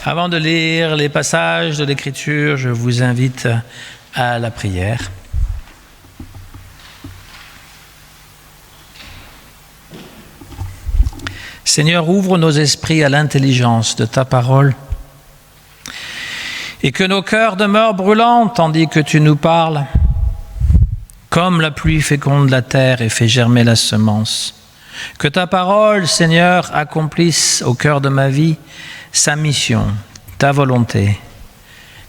Avant de lire les passages de l'Écriture, je vous invite à la prière. Seigneur, ouvre nos esprits à l'intelligence de ta parole et que nos cœurs demeurent brûlants tandis que tu nous parles, comme la pluie féconde la terre et fait germer la semence. Que ta parole, Seigneur, accomplisse au cœur de ma vie sa mission, ta volonté,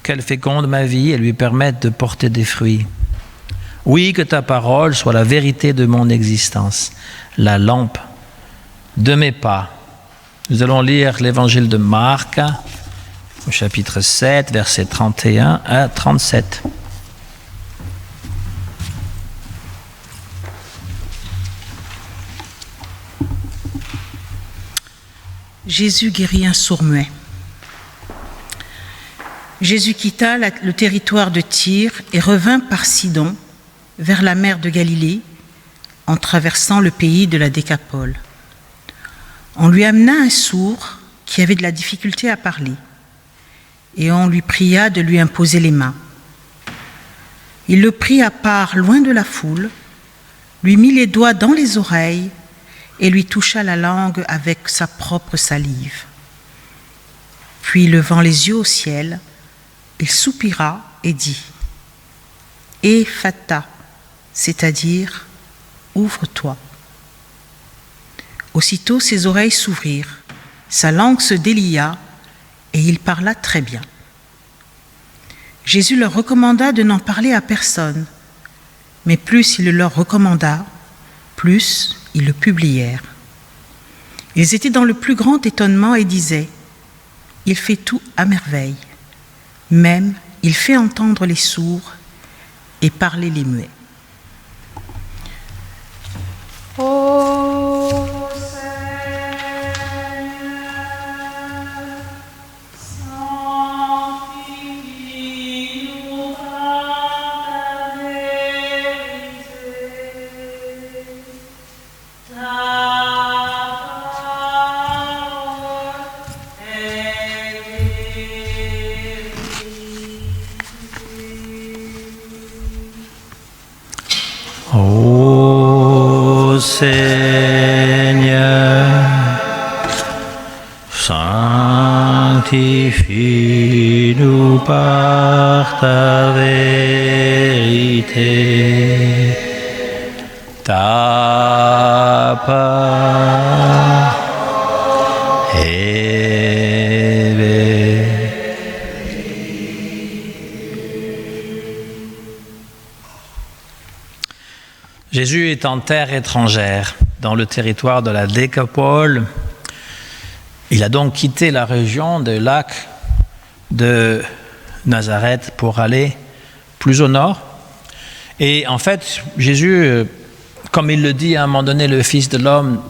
qu'elle féconde ma vie et lui permette de porter des fruits. Oui, que ta parole soit la vérité de mon existence, la lampe de mes pas. Nous allons lire l'évangile de Marc, au chapitre 7, versets 31 à 37. Jésus guérit un sourd-muet. Jésus quitta le territoire de Tyr et revint par Sidon, vers la mer de Galilée, en traversant le pays de la Décapole. On lui amena un sourd qui avait de la difficulté à parler, et on lui pria de lui imposer les mains. Il le prit à part loin de la foule, lui mit les doigts dans les oreilles et lui toucha la langue avec sa propre salive. Puis, levant les yeux au ciel, il soupira et dit « Ephata », c'est-à-dire « Ouvre-toi ». Aussitôt ses oreilles s'ouvrirent, sa langue se délia et il parla très bien. Jésus leur recommanda de n'en parler à personne, mais plus il le leur recommanda, plus ils le publièrent. Ils étaient dans le plus grand étonnement et disaient « Il fait tout à merveille, même il fait entendre les sourds et parler les muets. » Ô Seigneur, sanctifie-nous par ta vérité. Ta parole est vérité. Jésus est en terre étrangère, dans le territoire de la Décapole. Il a donc quitté la région des lacs de Nazareth pour aller plus au nord. Et en fait, Jésus, comme il le dit à un moment donné, le Fils de l'homme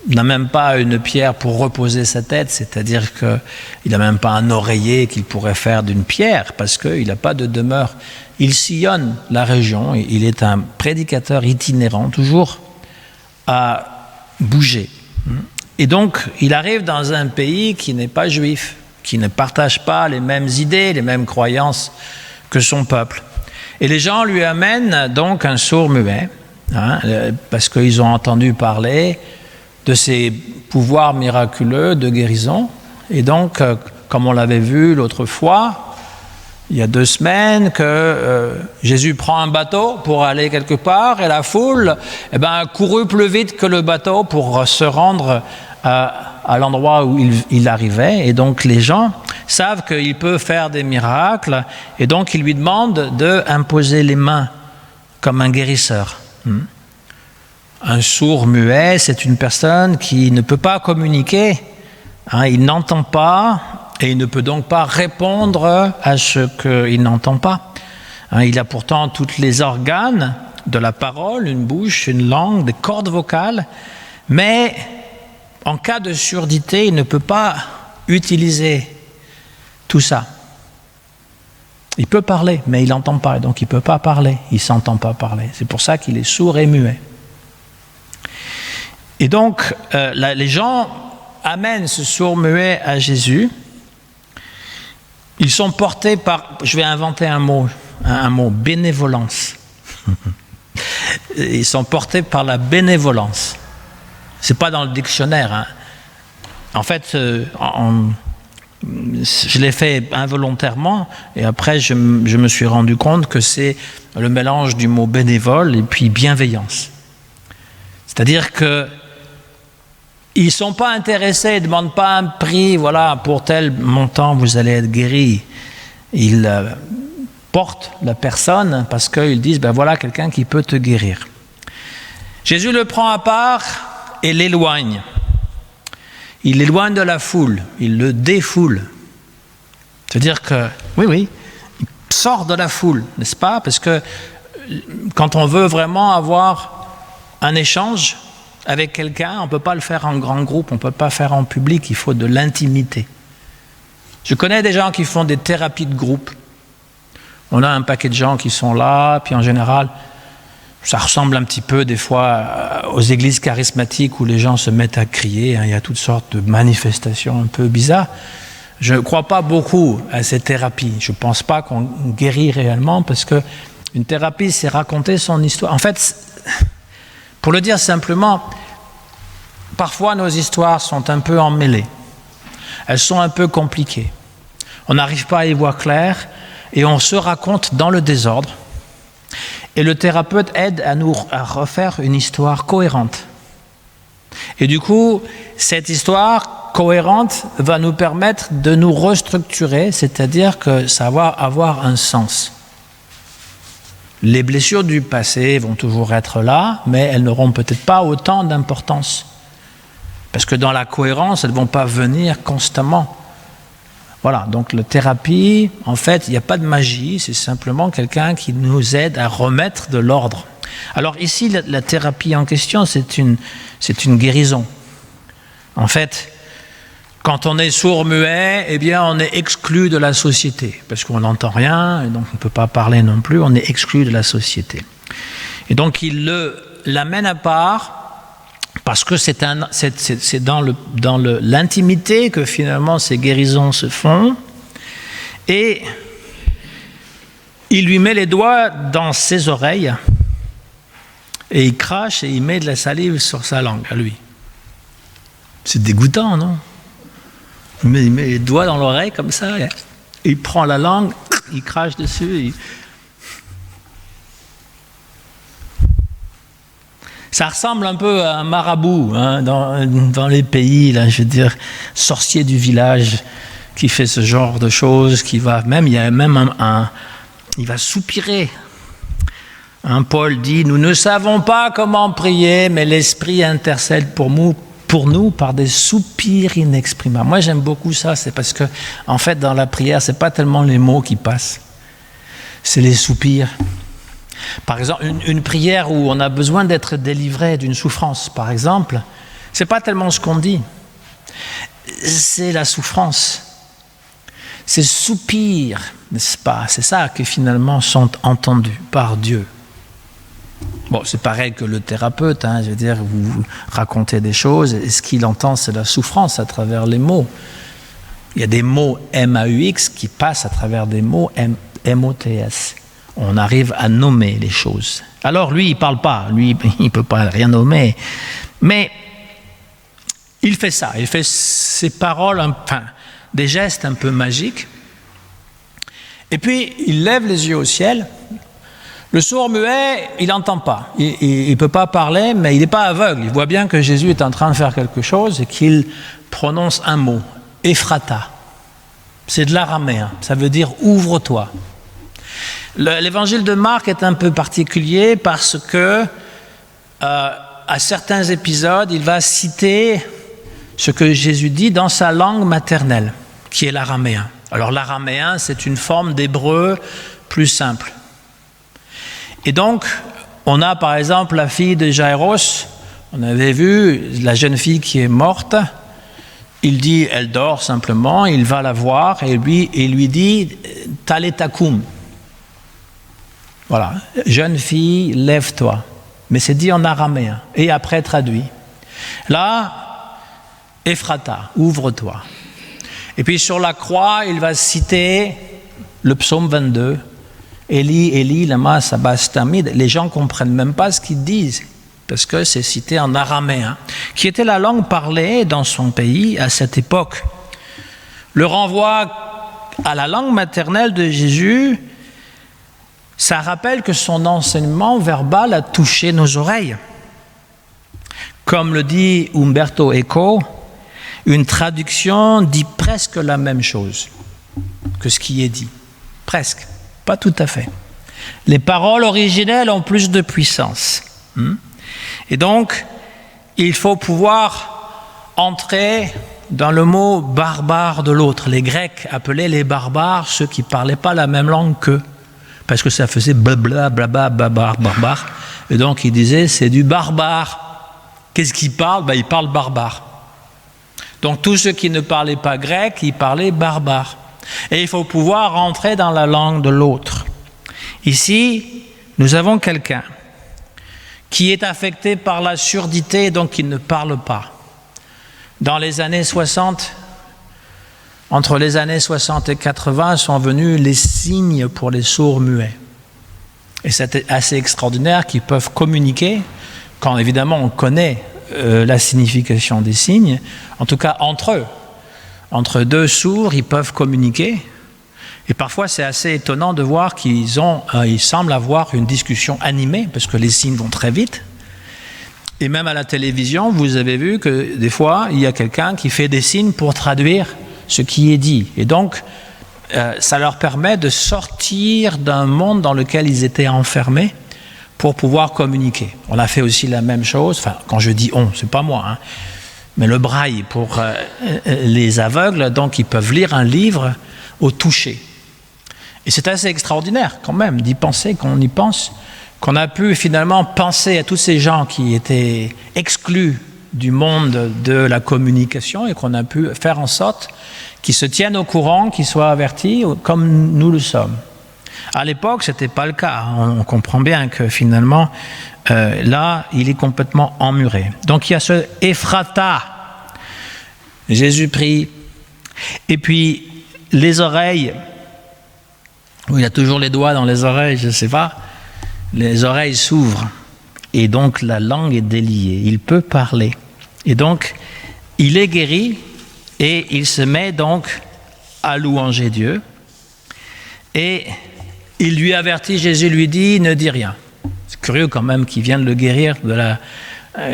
n'a même pas une pierre pour reposer sa tête, c'est-à-dire qu'il n'a même pas un oreiller qu'il pourrait faire d'une pierre, parce qu'il n'a pas de demeure. Il sillonne la région, il est un prédicateur itinérant, toujours à bouger. Et donc, il arrive dans un pays qui n'est pas juif, qui ne partage pas les mêmes idées, les mêmes croyances que son peuple. Et les gens lui amènent donc un sourd-muet, parce qu'ils ont entendu parler de ses pouvoirs miraculeux de guérison. Et donc, comme on l'avait vu l'autre fois, il y a 2 semaines, que Jésus prend un bateau pour aller quelque part et la foule courut plus vite que le bateau pour se rendre à l'endroit où il arrivait. Et donc les gens savent qu'il peut faire des miracles et donc ils lui demandent d'imposer les mains comme un guérisseur. Un sourd-muet, c'est une personne qui ne peut pas communiquer, il n'entend pas. Et il ne peut donc pas répondre à ce qu'il n'entend pas. Il a pourtant tous les organes de la parole, une bouche, une langue, des cordes vocales, mais en cas de surdité, il ne peut pas utiliser tout ça. Il peut parler, mais il n'entend pas, donc il ne peut pas parler, il ne s'entend pas parler. C'est pour ça qu'il est sourd et muet. Et donc, les gens amènent ce sourd-muet à Jésus, Ils sont portés par, je vais inventer un mot, bénévolence. Ils sont portés par la bénévolence. C'est pas dans le dictionnaire. Hein. En fait, je l'ai fait involontairement et après je me suis rendu compte que c'est le mélange du mot bénévole et puis bienveillance. C'est-à-dire que ils ne sont pas intéressés, ils ne demandent pas un prix, voilà, pour tel montant vous allez être guéri. Ils portent la personne parce qu'ils disent, ben voilà quelqu'un qui peut te guérir. Jésus le prend à part et l'éloigne. Il l'éloigne de la foule, il le défoule. C'est-à-dire que, oui, il sort de la foule, n'est-ce pas? Parce que quand on veut vraiment avoir un échange avec quelqu'un, on ne peut pas le faire en grand groupe, on ne peut pas faire en public, il faut de l'intimité. Je connais des gens qui font des thérapies de groupe. On a un paquet de gens qui sont là, puis en général, ça ressemble un petit peu des fois aux églises charismatiques où les gens se mettent à crier, hein, il y a toutes sortes de manifestations un peu bizarres. Je ne crois pas beaucoup à ces thérapies. Je ne pense pas qu'on guérit réellement parce qu'une thérapie, c'est raconter son histoire. En fait, pour le dire simplement, parfois nos histoires sont un peu emmêlées. Elles sont un peu compliquées. On n'arrive pas à y voir clair et on se raconte dans le désordre. Et le thérapeute aide à refaire une histoire cohérente. Et du coup, cette histoire cohérente va nous permettre de nous restructurer, c'est-à-dire que ça va avoir un sens. Les blessures du passé vont toujours être là, mais elles n'auront peut-être pas autant d'importance. Parce que dans la cohérence, elles ne vont pas venir constamment. Voilà, donc la thérapie, en fait, il n'y a pas de magie, c'est simplement quelqu'un qui nous aide à remettre de l'ordre. Alors ici, la thérapie en question, c'est une guérison. En fait, quand on est sourd-muet, eh bien, on est exclu de la société, parce qu'on n'entend rien, et donc on ne peut pas parler non plus, on est exclu de la société. Et donc, il l'amène à part, parce que c'est dans l'intimité que finalement ces guérisons se font, et il lui met les doigts dans ses oreilles, et il crache et il met de la salive sur sa langue, à lui. C'est dégoûtant, non? Il met les doigts dans l'oreille comme ça, et il prend la langue, il crache dessus. Ça ressemble un peu à un marabout hein, dans les pays, là, je veux dire, sorcier du village qui fait ce genre de choses, il y a même il va soupirer. Hein, Paul dit, nous ne savons pas comment prier, mais l'Esprit intercède pour nous par des soupirs inexprimables. Moi, j'aime beaucoup ça, c'est parce que, en fait, dans la prière, c'est pas tellement les mots qui passent, c'est les soupirs. Par exemple, une prière où on a besoin d'être délivré d'une souffrance, par exemple, c'est pas tellement ce qu'on dit, c'est la souffrance. Ces soupirs, n'est-ce pas? C'est ça qui finalement sont entendus par Dieu. Bon, c'est pareil que le thérapeute, hein, je veux dire, vous racontez des choses, et ce qu'il entend, c'est la souffrance à travers les mots. Il y a des mots M-A-U-X qui passent à travers des mots M-O-T-S. On arrive à nommer les choses. Alors lui, il ne parle pas, lui, il ne peut pas rien nommer, mais il fait ça, il fait ces paroles, enfin, des gestes un peu magiques, et puis il lève les yeux au ciel. Le sourd-muet, il n'entend pas, il ne peut pas parler, mais il n'est pas aveugle. Il voit bien que Jésus est en train de faire quelque chose et qu'il prononce un mot, Ephrata. C'est de l'araméen, ça veut dire « ouvre-toi ». L'évangile de Marc est un peu particulier parce que, à certains épisodes, il va citer ce que Jésus dit dans sa langue maternelle, qui est l'araméen. Alors l'araméen, c'est une forme d'hébreu plus simple. Et donc, on a par exemple la fille de Jaïros, on avait vu la jeune fille qui est morte, il dit, elle dort simplement, il va la voir et lui dit, Talita koum. Voilà, jeune fille, lève-toi. Mais c'est dit en araméen et après traduit. Là, Ephrata, ouvre-toi. Et puis sur la croix, il va citer le psaume 22. Eli, Eli, lama sabachthani. Les gens ne comprennent même pas ce qu'ils disent, parce que c'est cité en araméen, qui était la langue parlée dans son pays à cette époque. Le renvoi à la langue maternelle de Jésus, ça rappelle que son enseignement verbal a touché nos oreilles. Comme le dit Umberto Eco, une traduction dit presque la même chose que ce qui est dit. Presque, pas tout à fait. Les paroles originelles ont plus de puissance. Et donc, il faut pouvoir entrer dans le mot barbare de l'autre. Les Grecs appelaient les barbares ceux qui ne parlaient pas la même langue qu'eux, parce que ça faisait blabla, blabla, barbare. Et donc, ils disaient, c'est du barbare. Qu'est-ce qu'ils parlent ? Ils parlent barbare. Donc, tous ceux qui ne parlaient pas grec, ils parlaient barbare. Et il faut pouvoir rentrer dans la langue de l'autre. Ici, nous avons quelqu'un qui est affecté par la surdité, donc qui ne parle pas. Dans les années 60, entre les années 60 et 80, sont venus les signes pour les sourds muets. Et c'est assez extraordinaire qu'ils peuvent communiquer, quand évidemment on connaît la signification des signes, en tout cas entre eux. Entre deux sourds, ils peuvent communiquer. Et parfois, c'est assez étonnant de voir qu'ils semblent avoir une discussion animée, parce que les signes vont très vite. Et même à la télévision, vous avez vu que des fois, il y a quelqu'un qui fait des signes pour traduire ce qui est dit. Et donc, ça leur permet de sortir d'un monde dans lequel ils étaient enfermés pour pouvoir communiquer. On a fait aussi la même chose, enfin, quand je dis on, c'est pas moi, mais le braille pour les aveugles, donc ils peuvent lire un livre au toucher. Et c'est assez extraordinaire quand même d'y penser, qu'on y pense, qu'on a pu finalement penser à tous ces gens qui étaient exclus du monde de la communication et qu'on a pu faire en sorte qu'ils se tiennent au courant, qu'ils soient avertis comme nous le sommes. À l'époque, ce n'était pas le cas. On comprend bien que finalement, là, il est complètement emmuré. Donc il y a ce Ephrata. Jésus prie. Et puis, les oreilles, il a toujours les doigts dans les oreilles, je ne sais pas. Les oreilles s'ouvrent. Et donc, la langue est déliée. Il peut parler. Et donc, il est guéri et il se met donc à louanger Dieu. Et il lui avertit, Jésus lui dit, ne dis rien. C'est curieux quand même qu'il vienne le guérir.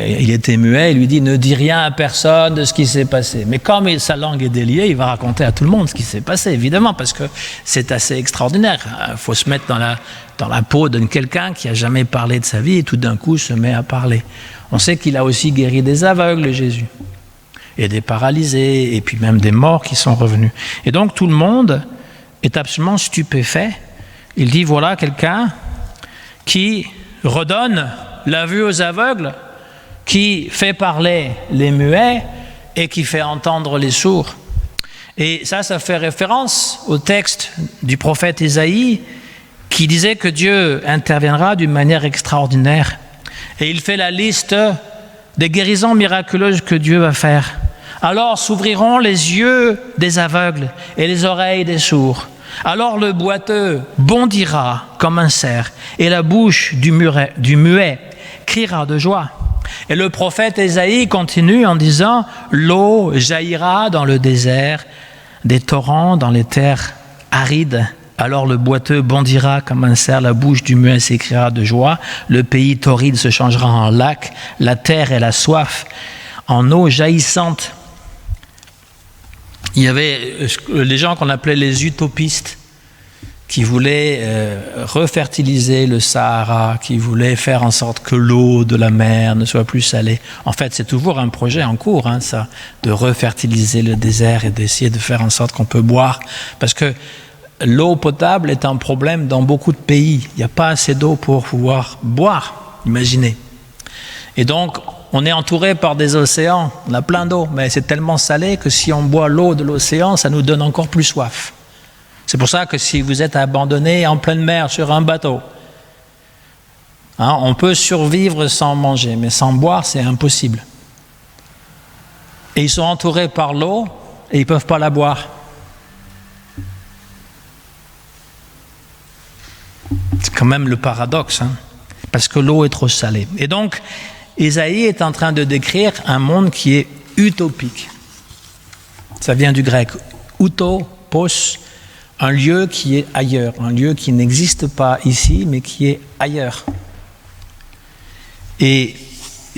Il était muet, il lui dit, ne dis rien à personne de ce qui s'est passé. Mais comme sa langue est déliée, il va raconter à tout le monde ce qui s'est passé, évidemment, parce que c'est assez extraordinaire. Il faut se mettre dans la peau de quelqu'un qui n'a jamais parlé de sa vie et tout d'un coup se met à parler. On sait qu'il a aussi guéri des aveugles, Jésus, et des paralysés, et puis même des morts qui sont revenus. Et donc tout le monde est absolument stupéfait. Il dit, voilà quelqu'un qui redonne la vue aux aveugles, qui fait parler les muets et qui fait entendre les sourds. Et ça fait référence au texte du prophète Ésaïe qui disait que Dieu interviendra d'une manière extraordinaire. Et il fait la liste des guérisons miraculeuses que Dieu va faire. Alors s'ouvriront les yeux des aveugles et les oreilles des sourds. Alors le boiteux bondira comme un cerf et la bouche du muet criera de joie. Et le prophète Ésaïe continue en disant « L'eau jaillira dans le désert, des torrents dans les terres arides. Alors le boiteux bondira comme un cerf, la bouche du muet s'écriera de joie. Le pays torride se changera en lac, la terre et la soif en eau jaillissante. » Il y avait les gens qu'on appelait les utopistes qui voulaient refertiliser le Sahara, qui voulaient faire en sorte que l'eau de la mer ne soit plus salée. En fait, c'est toujours un projet en cours, ça, de refertiliser le désert et d'essayer de faire en sorte qu'on peut boire. Parce que l'eau potable est un problème dans beaucoup de pays. Il n'y a pas assez d'eau pour pouvoir boire, imaginez. Et donc, on est entouré par des océans, on a plein d'eau, mais c'est tellement salé que si on boit l'eau de l'océan, ça nous donne encore plus soif. C'est pour ça que si vous êtes abandonné en pleine mer sur un bateau, on peut survivre sans manger, mais sans boire, c'est impossible. Et ils sont entourés par l'eau, et ils ne peuvent pas la boire. C'est quand même le paradoxe, hein, parce que l'eau est trop salée. Et donc, Isaïe est en train de décrire un monde qui est utopique. Ça vient du grec utopos, un lieu qui est ailleurs, un lieu qui n'existe pas ici, mais qui est ailleurs. Et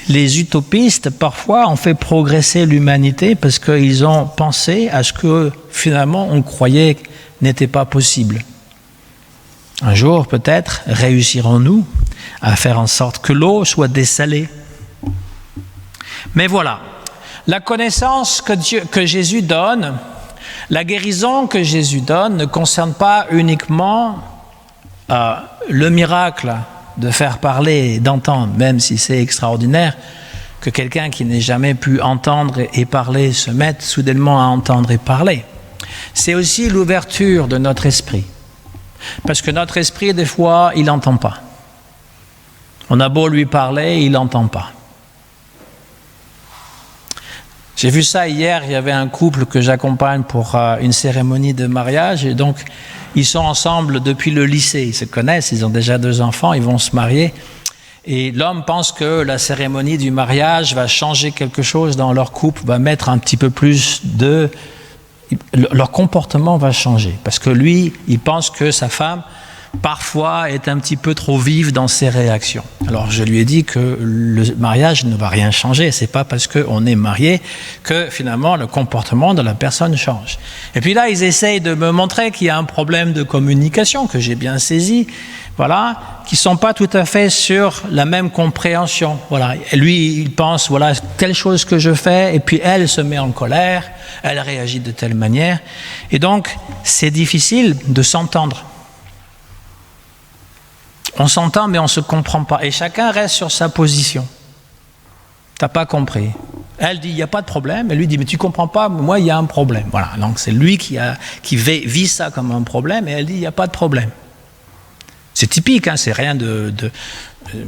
les utopistes, parfois, ont fait progresser l'humanité parce qu'ils ont pensé à ce que, finalement, on croyait n'était pas possible. Un jour, peut-être, réussirons-nous à faire en sorte que l'eau soit dessalée. Mais voilà, la connaissance que Jésus donne, la guérison que Jésus donne ne concerne pas uniquement le miracle de faire parler et d'entendre, même si c'est extraordinaire que quelqu'un qui n'ait jamais pu entendre et parler se mette soudainement à entendre et parler. C'est aussi l'ouverture de notre esprit. Parce que notre esprit, des fois, il n'entend pas. On a beau lui parler, il n'entend pas. J'ai vu ça hier, il y avait un couple que j'accompagne pour une cérémonie de mariage, et donc ils sont ensemble depuis le lycée, ils se connaissent, ils ont déjà 2 enfants, ils vont se marier, et l'homme pense que la cérémonie du mariage va changer quelque chose dans leur couple, va mettre un petit peu plus de... Leur comportement va changer, parce que lui, il pense que sa femme, parfois, est un petit peu trop vive dans ses réactions. Alors, je lui ai dit que le mariage ne va rien changer. C'est pas parce qu'on est marié que, finalement, le comportement de la personne change. Et puis là, ils essayent de me montrer qu'il y a un problème de communication, que j'ai bien saisi, voilà, qui sont pas tout à fait sur la même compréhension. Voilà. Et lui, il pense, voilà, telle chose que je fais, et puis elle se met en colère, elle réagit de telle manière. Et donc, c'est difficile de s'entendre. On s'entend, mais on ne se comprend pas. Et chacun reste sur sa position. T'as pas compris. Elle dit, il n'y a pas de problème. Elle lui dit, mais tu ne comprends pas, moi, il y a un problème. Voilà. Donc, c'est lui qui vit ça comme un problème, et elle dit, il n'y a pas de problème. C'est typique, hein, c'est rien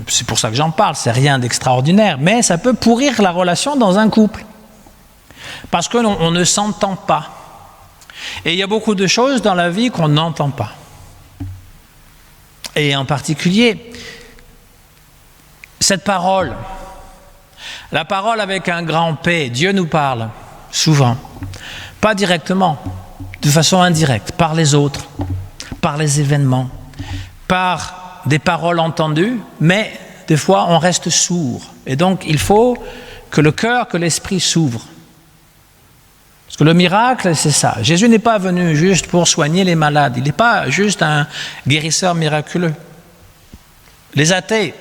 c'est pour ça que j'en parle, c'est rien d'extraordinaire. Mais ça peut pourrir la relation dans un couple. Parce qu'on ne s'entend pas. Et il y a beaucoup de choses dans la vie qu'on n'entend pas. Et en particulier, cette parole, la parole avec un grand P, Dieu nous parle souvent, pas directement, de façon indirecte, par les autres, par les événements, par des paroles entendues, mais des fois on reste sourd. Et donc il faut que le cœur, que l'esprit s'ouvre. Parce que le miracle, c'est ça. Jésus n'est pas venu juste pour soigner les malades. Il n'est pas juste un guérisseur miraculeux. Les athées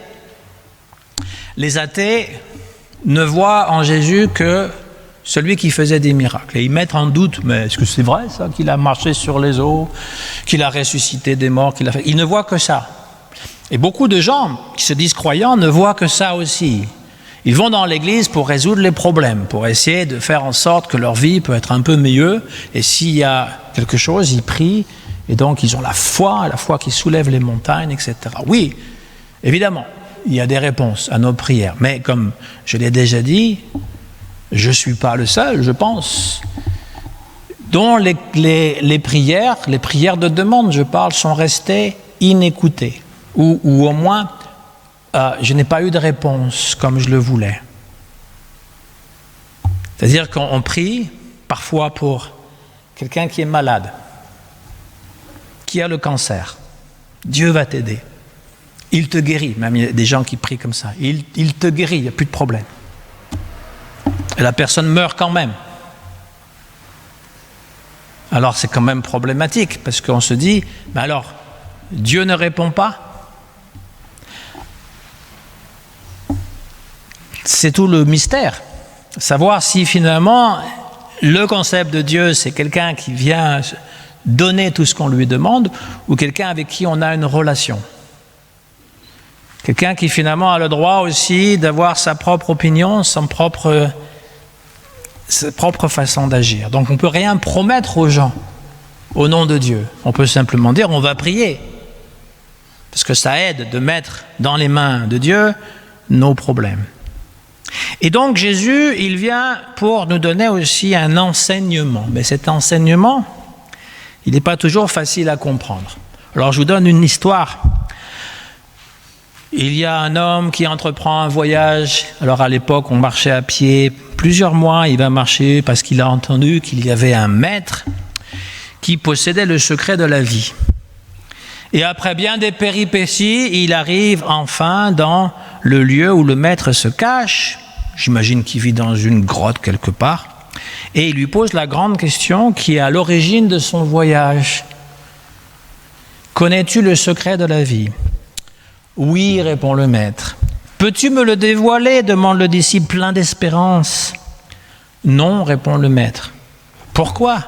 ne voient en Jésus que celui qui faisait des miracles. Et ils mettent en doute, mais est-ce que c'est vrai ça, qu'il a marché sur les eaux, qu'il a ressuscité des morts, qu'il a fait... Ils ne voient que ça. Et beaucoup de gens qui se disent croyants ne voient que ça aussi. Ils vont dans l'église pour résoudre les problèmes, pour essayer de faire en sorte que leur vie peut être un peu meilleure. Et s'il y a quelque chose, ils prient. Et donc, ils ont la foi qui soulève les montagnes, etc. Oui, évidemment, il y a des réponses à nos prières. Mais comme je l'ai déjà dit, je ne suis pas le seul, je pense, dont les prières de demande, je parle, sont restées inécoutées. Ou au moins... je n'ai pas eu de réponse comme je le voulais. C'est-à-dire qu'on prie parfois pour quelqu'un qui est malade, qui a le cancer. Dieu va t'aider. Il te guérit. Même il y a des gens qui prient comme ça. Il te guérit, il n'y a plus de problème. Et la personne meurt quand même. Alors c'est quand même problématique, parce qu'on se dit, mais alors, Dieu ne répond pas ? C'est tout le mystère. Savoir si finalement, le concept de Dieu, c'est quelqu'un qui vient donner tout ce qu'on lui demande, ou quelqu'un avec qui on a une relation. Quelqu'un qui finalement a le droit aussi d'avoir sa propre opinion, sa propre façon d'agir. Donc on ne peut rien promettre aux gens au nom de Dieu. On peut simplement dire, on va prier. Parce que ça aide de mettre dans les mains de Dieu nos problèmes. Et donc Jésus, il vient pour nous donner aussi un enseignement. Mais cet enseignement, il n'est pas toujours facile à comprendre. Alors je vous donne une histoire. Il y a un homme qui entreprend un voyage. Alors à l'époque, on marchait à pied. Plusieurs mois, il va marcher parce qu'il a entendu qu'il y avait un maître qui possédait le secret de la vie. Et après bien des péripéties, il arrive enfin dans le lieu où le maître se cache. J'imagine qu'il vit dans une grotte quelque part. Et il lui pose la grande question qui est à l'origine de son voyage. Connais-tu le secret de la vie ? Oui, répond le maître. Peux-tu me le dévoiler ? Demande le disciple plein d'espérance. Non, répond le maître. Pourquoi ?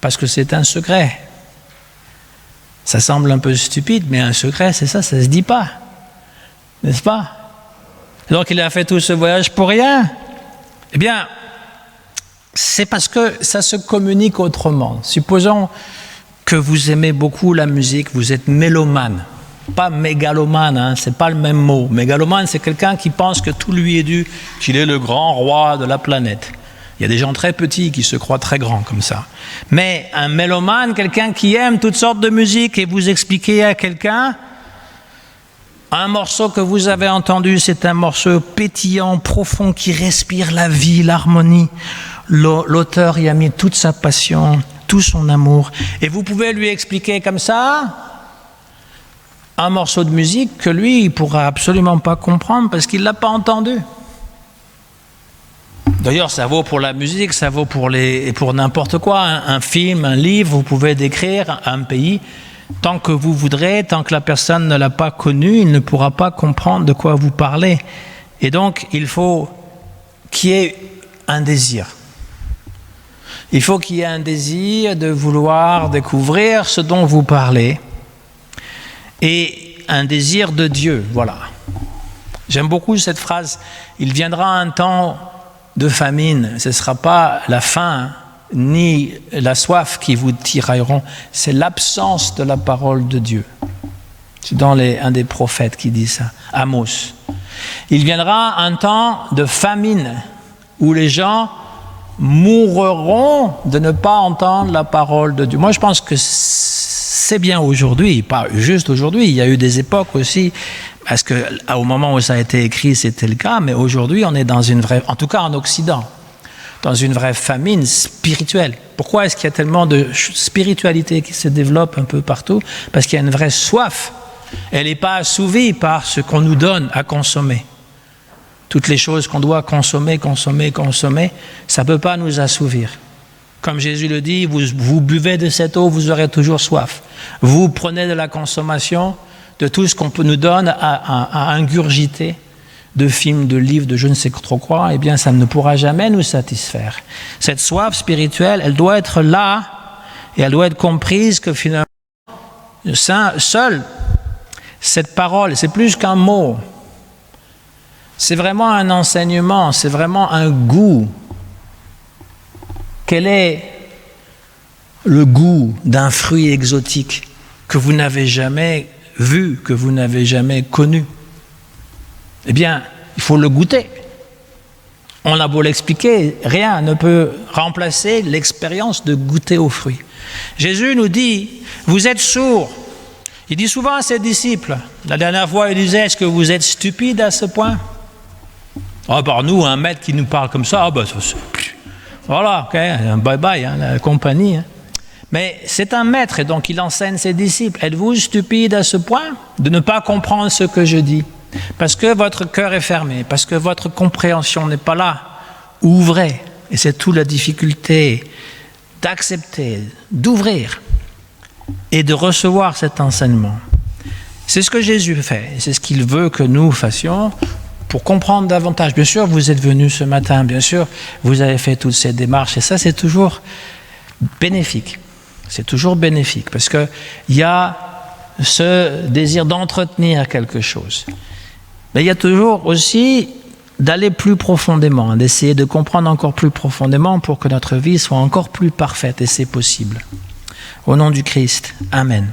Parce que c'est un secret. Ça semble un peu stupide, mais un secret, c'est ça, ça ne se dit pas. N'est-ce pas ? Donc il a fait tout ce voyage pour rien. Eh bien, c'est parce que ça se communique autrement. Supposons que vous aimez beaucoup la musique, vous êtes mélomane. Pas mégalomane, hein, c'est pas le même mot. Mégalomane, c'est quelqu'un qui pense que tout lui est dû, qu'il est le grand roi de la planète. Il y a des gens très petits qui se croient très grands comme ça. Mais un mélomane, quelqu'un qui aime toutes sortes de musique, et vous expliquez à quelqu'un, un morceau que vous avez entendu, c'est un morceau pétillant, profond, qui respire la vie, l'harmonie. L'auteur y a mis toute sa passion, tout son amour. Et vous pouvez lui expliquer comme ça un morceau de musique que lui, il ne pourra absolument pas comprendre parce qu'il ne l'a pas entendu. D'ailleurs, ça vaut pour la musique, ça vaut pour n'importe quoi. Un film, un livre, vous pouvez décrire un pays tant que vous voudrez, tant que la personne ne l'a pas connu, il ne pourra pas comprendre de quoi vous parlez. Et donc, il faut qu'il y ait un désir. Il faut qu'il y ait un désir de vouloir découvrir ce dont vous parlez et un désir de Dieu, voilà. J'aime beaucoup cette phrase. Il viendra un temps de famine, ce ne sera pas la faim ni la soif qui vous tirailleront, c'est l'absence de la parole de Dieu. C'est dans un des prophètes qui dit ça, Amos. Il viendra un temps de famine où les gens mourront de ne pas entendre la parole de Dieu. Moi, je pense que c'est bien aujourd'hui, pas juste aujourd'hui. Il y a eu des époques aussi, parce qu'au moment où ça a été écrit, c'était le cas, mais aujourd'hui, on est dans une vraie, en tout cas en Occident, dans une vraie famine spirituelle. Pourquoi est-ce qu'il y a tellement de spiritualité qui se développe un peu partout ? Parce qu'il y a une vraie soif. Elle n'est pas assouvie par ce qu'on nous donne à consommer. Toutes les choses qu'on doit consommer, ça ne peut pas nous assouvir. Comme Jésus le dit, vous buvez de cette eau, vous aurez toujours soif. Vous prenez de la consommation, de tout ce qu'on nous donne à ingurgiter, de films, de livres, de je ne sais trop quoi, eh bien ça ne pourra jamais nous satisfaire. Cette soif spirituelle, elle doit être là, et elle doit être comprise que finalement, seule, cette parole, c'est plus qu'un mot. C'est vraiment un enseignement, c'est vraiment un goût. Quel est le goût d'un fruit exotique que vous n'avez jamais vu, que vous n'avez jamais connu ? Eh bien, il faut le goûter. On a beau l'expliquer, rien ne peut remplacer l'expérience de goûter aux fruits. Jésus nous dit, vous êtes sourds. Il dit souvent à ses disciples, la dernière fois il disait, est-ce que vous êtes stupides à ce point ? Ah, par nous, un maître qui nous parle comme ça, voilà, ok, bye bye, hein, la compagnie. Hein. Mais c'est un maître et donc il enseigne ses disciples. Êtes-vous stupides à ce point de ne pas comprendre ce que je dis ? Parce que votre cœur est fermé, parce que votre compréhension n'est pas là. Ouvrez. Et c'est toute la difficulté d'accepter, d'ouvrir et de recevoir cet enseignement. C'est ce que Jésus fait. C'est ce qu'il veut que nous fassions pour comprendre davantage. Bien sûr, vous êtes venus ce matin. Bien sûr, vous avez fait toutes ces démarches. Et ça, c'est toujours bénéfique. C'est toujours bénéfique parce qu'il y a ce désir d'entretenir quelque chose. Mais il y a toujours aussi d'aller plus profondément, d'essayer de comprendre encore plus profondément pour que notre vie soit encore plus parfaite, et c'est possible. Au nom du Christ, Amen.